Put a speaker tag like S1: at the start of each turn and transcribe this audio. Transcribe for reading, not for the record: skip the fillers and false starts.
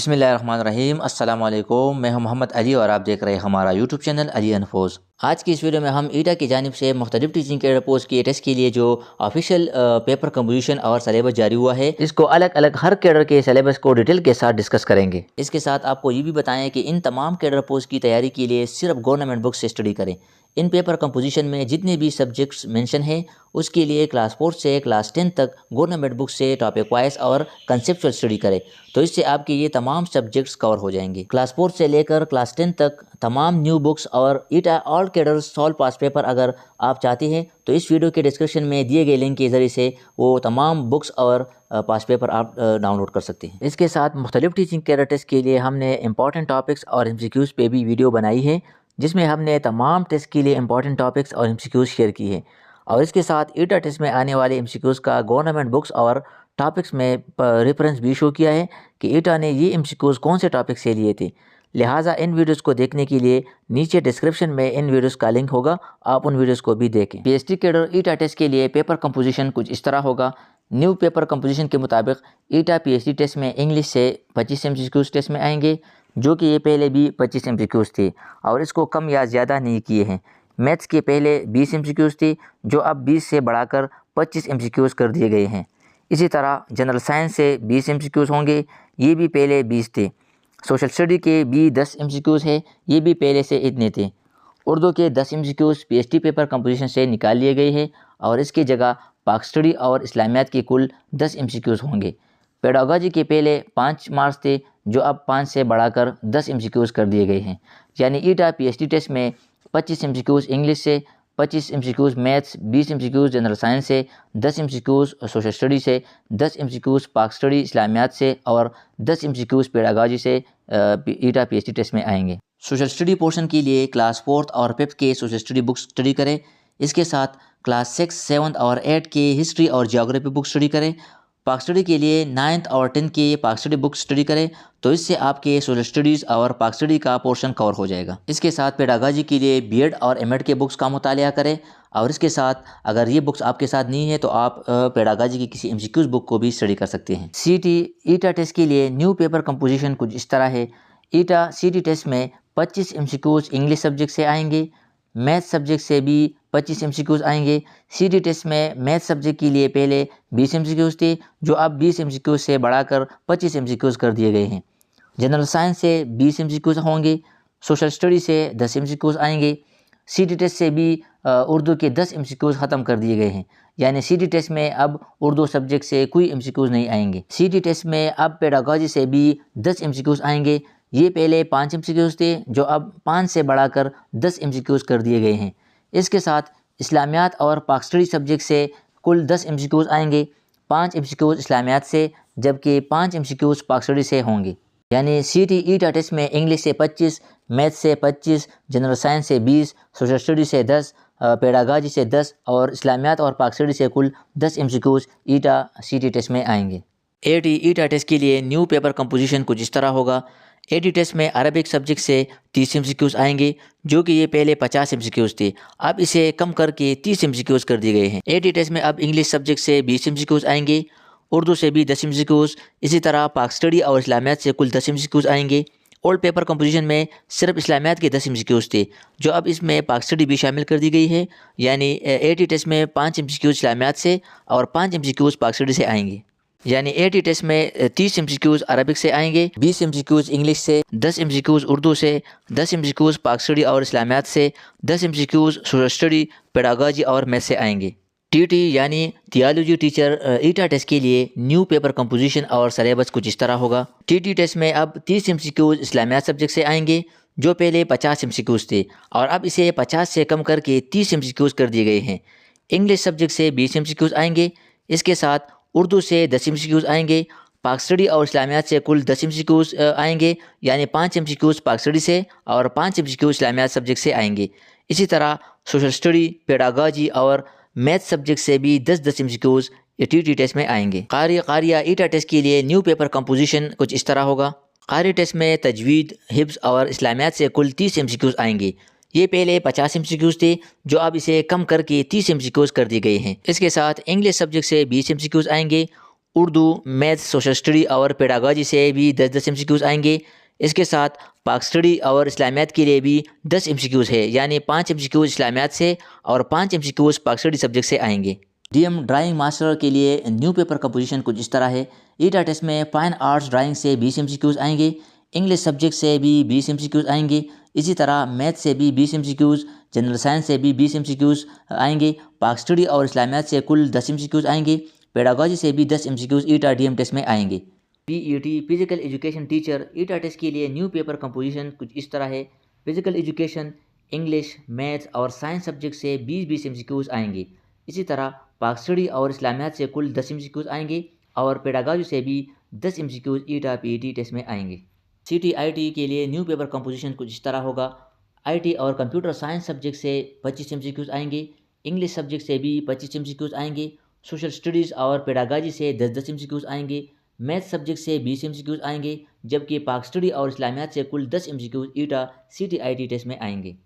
S1: बिस्मिल्लाहिर्रहमानिर्रहीम। अस्सलाम वालेकुम। मैं हूं मोहम्मद अली और आप देख रहे हैं हमारा यूट्यूब चैनल अली अनफोज। आज की इस वीडियो में हम ईटा की जानिब से मुख्तलिफ टीचिंग कैडर पोस्ट के टेस्ट के लिए जो ऑफिशियल पेपर कंपोजिशन और सिलेबस जारी हुआ है, इसको अलग अलग हर कैडर के सिलेबस को डिटेल के साथ डिस्कस करेंगे। इसके साथ आपको ये भी बताएं कि इन तमाम कैडर पोस्ट की तैयारी के लिए सिर्फ गवर्नमेंट बुक से स्टडी करें। इन पेपर कंपोजिशन में जितने भी सब्जेक्ट्स मेंशन हैं उसके लिए क्लास 4 से क्लास 10 तक गवर्नमेंट बुक से टॉपिक वाइज और कंसेप्चुअल स्टडी करें, तो इससे आपके ये तमाम सब्जेक्ट्स कवर हो जाएंगे। क्लास 4 से लेकर क्लास 10 तक तमाम न्यू बुक्स और ईटा ऑल कैडर्स सॉल्व पास पेपर अगर आप चाहते हैं तो इस वीडियो के डिस्क्रिप्शन में दिए गए लिंक के ज़रिए से वो तमाम बुक्स और पास पेपर आप डाउनलोड कर सकते हैं। इसके साथ मुख्तलिफ टीचिंग कैडर टेस्ट के लिए हमने इंपॉर्टेंट टॉपिक्स और एमसीक्यूज़ पे भी वीडियो बनाई है, जिसमें हमने तमाम टेस्ट के लिए इंपॉर्टेंट टॉपिक्स और एमसीक्यूज़ शेयर की है। और इसके साथ ईटा टेस्ट में आने वाले एमसीक्यूज़ का गवर्नमेंट बुक्स और टॉपिक्स में रेफरेंस भी शो किया है कि ईटा ने ये एमसीक्यूज़ कौन से टॉपिक से लिए थे। लिहाजा इन वीडियोस को देखने के लिए नीचे डिस्क्रिप्शन में इन वीडियोस का लिंक होगा, आप उन वीडियोस को भी देखें। पीएचडी कैडर ईटा टेस्ट के लिए पेपर कंपोजिशन कुछ इस तरह होगा। न्यू पेपर कंपोजिशन के मुताबिक ईटा पीएचडी टेस्ट में इंग्लिश से 25 एमसीक्यूज़ टेस्ट में आएंगे, जो कि ये पहले भी 25 एमसीक्यूज़ थे और इसको कम या ज़्यादा नहीं किए हैं। मैथ्स के पहले 20 एमसीक्यूज़ थे, जो अब 20 से बढ़ाकर 25 एमसीक्यूज़ कर दिए गए हैं। इसी तरह जनरल साइंस से 20 एमसीक्यूज़ होंगे, ये भी पहले 20 थे। सोशल स्टडी के भी 10 एमसीक्यूज़ है, ये भी पहले से इतने थे। उर्दू के 10 एमसीक्यूज़ पीएचडी पेपर कंपोजिशन से निकाल लिए गए हैं और इसकी जगह पाक स्टडी और इस्लामियात के कुल 10 एमसीक्यूज़ होंगे। पेडागोजी के पहले 5 मार्क्स थे, जो अब 5 से बढ़ाकर 10 एमसीक्यूज़ कर दिए गए हैं। यानी ईटा पीएचडी टेस्ट में 25 एमसीक्यूज़ इंग्लिश से, 25 MCQs maths, 20 MCQs general science से, 10 एमसीक्यूज़ सोशल स्टडी से, 10 एमसीक्यूज़ पाक स्टडी इस्लामियात से और 10 एमसीक्यूज़ पेडागोजी से ईटा पीएचडी टेस्ट में आएंगे। सोशल स्टडी पोर्शन के लिए क्लास 4th और 5th के सोशल स्टडी बुक्स स्टडी करें। इसके साथ क्लास 6, 7th और 8th के हिस्ट्री और जियोग्राफी बुक स्टडी करें। पाक स्टडी के लिए 9th और 10th के पाक स्टडी बुक स्टडी करें, तो इससे आपके सोशल स्टडीज़ और पाक स्टडी का पोर्शन कवर हो जाएगा। इसके साथ पेडागोजी के लिए बीएड और एमएड के बुक्स का मुतालिया करें और इसके साथ अगर ये बुक्स आपके साथ नहीं है तो आप पेडागोजी की किसी एमसीक्यूज़ बुक को भी स्टडी कर सकते हैं। सीटी ईटा टेस्ट के लिए न्यू पेपर कंपोजिशन कुछ इस तरह है। ईटा सीटी टेस्ट में 25 एमसीक्यूज़ इंग्लिश सब्जेक्ट से आएंगे, मैथ सब्जेक्ट से भी 25 एमसीक्यूज़ आएंगे। सीटी टेस्ट में मैथ सब्जेक्ट के लिए पहले 20 एमसीक्यूज़ थे, जो अब 20 एमसीक्यूज़ से बढ़ाकर 25 एमसीक्यूज़ कर दिए गए हैं। जनरल साइंस से 20 एमसीक्यूज़ होंगे, सोशल स्टडी से 10 एमसीक्यूज़ आएंगे। सीटी टेस्ट से भी उर्दू के 10 एमसीक्यूज़ ख़त्म कर दिए गए हैं, यानी सीटी टेस्ट में अब उर्दू सब्जेक्ट से कोई एमसीक्यूज़ नहीं आएंगे। सीटी टेस्ट में अब पेडागोजी से भी 10 एमसीक्यूज़ आएंगे, ये पहले 5 एमसीक्यूज़ थे, जो अब 5 से बढ़ाकर 10 एमसीक्यूज़ कर दिए गए हैं। इसके साथ इस्लामियात और पाक स्टडी सब्जेक्ट से कुल 10 एमसीक्यूज़ आएंगे, 5 एमसीक्यूज़ इस्लामियात से जबकि 5 एमसीक्यूज़ पाक स्टडी से होंगे। यानी सीटी ईटा टेस्ट में इंग्लिश से 25, मैथ से 25, जनरल साइंस से 20, सोशल स्टडी से 10, पेडागोजी से 10 और इस्लामियात और पाक स्टडी से कुल 10 एमसीक्यूज़ ईटा सीटी टेस्ट में आएंगे। एटी ईटा टेस्ट के लिए न्यू पेपर कंपोजिशन कुछ इस तरह होगा। एटी टेस्ट में अरबिक सब्जेक्ट से 30 एमसीक्यूज़ आएंगे, जो कि ये पहले 50 एमसीक्यूज़ थे, अब इसे कम करके 30 एमसीक्यूज़ कर दिए गए हैं। एटी टेस्ट में अब इंग्लिश सब्जेक्ट से 20 एमसीक्यूज़ आएंगे, उर्दू से भी 10 एमसीक्यूज़, इसी तरह पाक स्टडी और इस्लामियात से कुल 10 एमसीक्यूज़ आएंगे। ओल्ड पेपर कंपोजिशन में सिर्फ इस्लामियात के 10 एमसीक्यूज़ थे, जो अब इसमें पाक स्टडी भी शामिल कर दी गई है। यानी एटी टेस्ट में 5 एमसीक्यूज़ इस्लामियात से और 5 एमसीक्यूज़ पाक स्टडी से आएंगे। यानी एटी टेस्ट में 30 एमसीक्यूज़ अरबिक से आएंगे, 20 एमसीक्यूज़ इंग्लिश से, 10 एमसीक्यूज़ उर्दू से, 10 एमसीक्यूज़ पाक स्टडी और इस्लामियात से, 10 एमसीक्यूज़ सोशल स्टडी, पेडागोजी और मैथ से आएंगे। टीटी यानी थियोलॉजी टीचर ईटा टेस्ट के लिए न्यू पेपर कंपोजिशन और सिलेबस कुछ इस तरह होगा। टीटी टेस्ट में अब 30 एमसीक्यूज़ इस्लामियात सब्जेक्ट से आएंगे, जो पहले 50 एमसीक्यूज़ थे और अब इसे 50 से कम करके 30 एमसीक्यूज़ कर दिए गए हैं। इंग्लिश सब्जेक्ट से 20 एमसीक्यूज़ आएंगे, इसके साथ उर्दू से 10 एमसीक्यूज़ आएंगे, पाक स्टडी और इस्लामियात से कुल 10 एमसीक्यूज़ आएंगे, यानी 5 एमसीक्यूज़ पाक स्टडी से और 5 एमसीक्यूज़ इस्लामियात सब्जेक्ट से आएंगे। इसी तरह सोशल स्टडी, पेडागोजी और मैथ सब्जेक्ट से भी 10-10 एमसीक्यूज़ टीटी टेस्ट में आएंगे। कारिया ईटा टेस्ट के लिए न्यू पेपर कंपोजिशन कुछ इस तरह होगा। कारी टेस्ट में तजवीद, हिफ्ज़ और इस्लामियात से कुल 30 एमसीक्यूज़ आएंगे, ये पहले 50 एमसीक्यूज़ थे, जो अब इसे कम करके 30 एमसीक्यूज़ कर दिए गए हैं। इसके साथ इंग्लिश सब्जेक्ट से 20 एमसीक्यूज़ आएंगे, उर्दू, मैथ्स, सोशल स्टडी और पेडागोजी से भी 10-10 एमसीक्यूज़ आएंगे। इसके साथ पाक स्टडी और इस्लामियात के लिए भी 10 एमसीक्यूज़ है, यानी 5 एमसीक्यूज़ इस्लामियात से और 5 एमसीक्यूज़ पाक स्टडी सब्जेक्ट से आएंगे। डीएम ड्राइंग मास्टर के लिए न्यू पेपर कंपोजिशन कुछ इस तरह है। ईटा टेस्ट में फाइन आर्ट्स ड्राइंग से 20 एमसीक्यूज़ आएंगे, इंग्लिश सब्जेक्ट से भी 20 एमसीक्यूज़ आएंगे, इसी तरह मैथ से भी 20 एमसीक्यूज़, जनरल साइंस से भी 20 एमसीक्यूज़ आएंगे, पाक स्टडी और इस्लामियात से कुल 10 एमसीक्यूज़ आएंगे, पेडागोजी से भी 10 एमसीक्यूज़ ईटा डीएम टेस्ट में आएंगे। पीईटी फिजिकल एजुकेशन टीचर ईटा टेस्ट के लिए न्यू पेपर कंपोजिशन कुछ इस तरह है। फिजिकल एजुकेशन, इंग्लिश, मैथ्स और साइंस सब्जेक्ट से 20-20 एमसीक्यूज़ आएंगे, इसी तरह पाक स्टडी और इस्लामियात से कुल 10 एमसीक्यूज़ आएंगे और पेडागोजी से भी 10 एमसीक्यूज़ ईटा पीईटी टेस्ट में आएंगे। सीटीआईटी के लिए न्यू पेपर कंपोजिशन कुछ इस तरह होगा। आईटी और कंप्यूटर साइंस सब्जेक्ट से 25 एमसीक्यूज़ आएंगे, इंग्लिश सब्जेक्ट से भी 25 एमसीक्यूज़ आएंगे, सोशल स्टडीज़ और पेडागोजी से 10-10 एमसीक्यूज़ आएंगे, मैथ सब्जेक्ट से 20 एमसीक्यूज़ आएंगे, जबकि पाक स्टडी और इस्लामियात से कुल 10 एमसीक्यूज़ ईटा सीटीआईटी टेस्ट में आएंगे।